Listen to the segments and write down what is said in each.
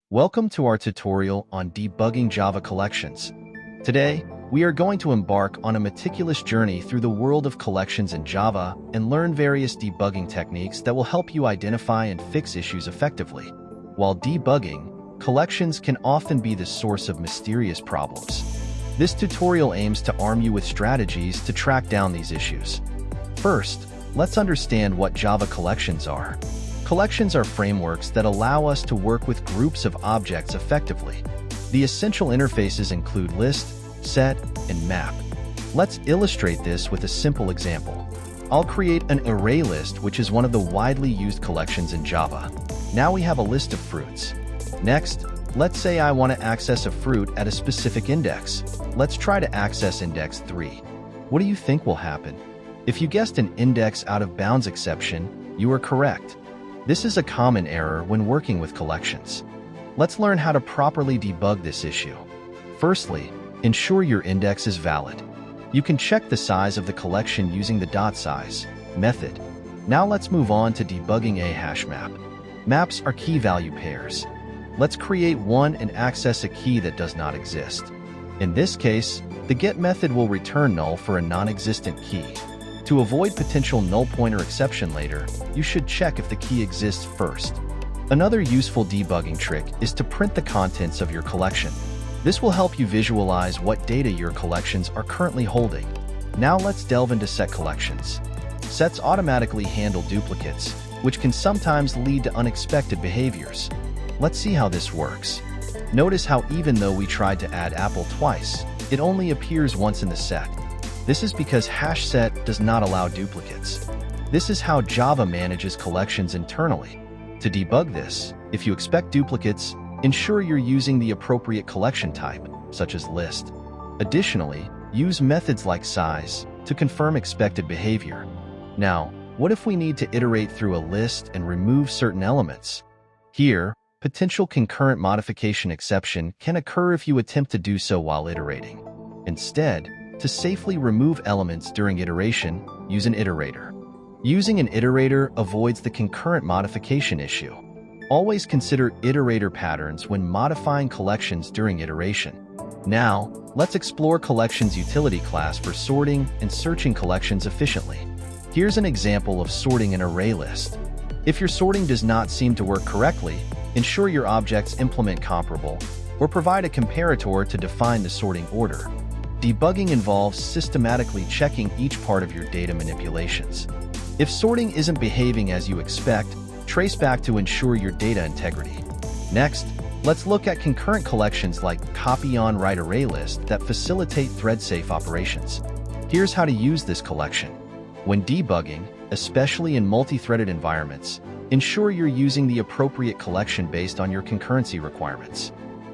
Welcome to our tutorial on debugging Java collections. Today, we are going to embark on a meticulous journey through the world of collections in Java and learn various debugging techniques that will help you identify and fix issues effectively. While debugging, collections can often be the source of mysterious problems. This tutorial aims to arm you with strategies to track down these issues. First, let's understand what Java collections are. Collections are frameworks that allow us to work with groups of objects effectively. The essential interfaces include list, set, and map. Let's illustrate this with a simple example. I'll create an array list, which is one of the widely used collections in Java. Now we have a list of fruits. Next, let's say I want to access a fruit at a specific index. Let's try to access index 3. What do you think will happen? If you guessed an index out of bounds exception, you are correct. This is a common error when working with collections. Let's learn how to properly debug this issue. Firstly, ensure your index is valid. You can check the size of the collection using the .size method. Now let's move on to debugging a hash map. Maps are key value pairs. Let's create one and access a key that does not exist. In this case, the get method will return null for a non-existent key. To avoid potential null pointer exception later, you should check if the key exists first. Another useful debugging trick is to print the contents of your collection. This will help you visualize what data your collections are currently holding. Now let's delve into set collections. Sets automatically handle duplicates, which can sometimes lead to unexpected behaviors. Let's see how this works. Notice how even though we tried to add apple twice, it only appears once in the set. This is because hash set does not allow duplicates. This is how Java manages collections internally. To debug this, if you expect duplicates, ensure you're using the appropriate collection type, such as list. Additionally, use methods like size to confirm expected behavior. Now, what if we need to iterate through a list and remove certain elements? Here, potential concurrent modification exception can occur if you attempt to do so while iterating. Instead, to safely remove elements during iteration, use an iterator. Using an iterator avoids the concurrent modification issue. Always consider iterator patterns when modifying collections during iteration. Now, let's explore collections utility class for sorting and searching collections efficiently. Here's an example of sorting an array list. If your sorting does not seem to work correctly, ensure your objects implement comparable or provide a comparator to define the sorting order. Debugging involves systematically checking each part of your data manipulations. If sorting isn't behaving as you expect, trace back to ensure your data integrity. Next, let's look at concurrent collections like copy-on-write array list that facilitate thread-safe operations. Here's how to use this collection. When debugging, especially in multi-threaded environments, ensure you're using the appropriate collection based on your concurrency requirements.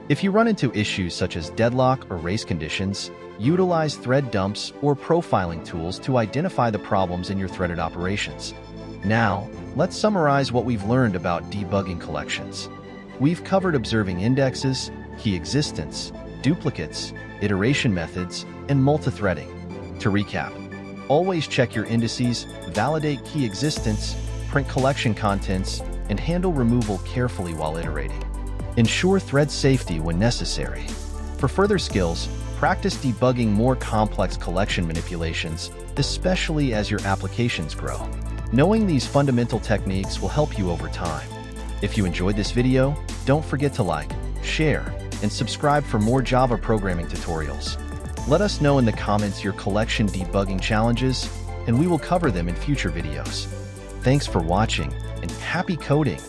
If you run into issues such as deadlock or race conditions, utilize thread dumps or profiling tools to identify the problems in your threaded operations. Now, let's summarize what we've learned about debugging collections. We've covered observing indexes, key existence, duplicates, iteration methods, and multithreading. To recap, always check your indices, validate key existence, print collection contents, and handle removal carefully while iterating. Ensure thread safety when necessary. For further skills, practice debugging more complex collection manipulations, especially as your applications grow. Knowing these fundamental techniques will help you over time. If you enjoyed this video, don't forget to like, share, and subscribe for more Java programming tutorials. Let us know in the comments your collection debugging challenges, and we will cover them in future videos. Thanks for watching, and happy coding!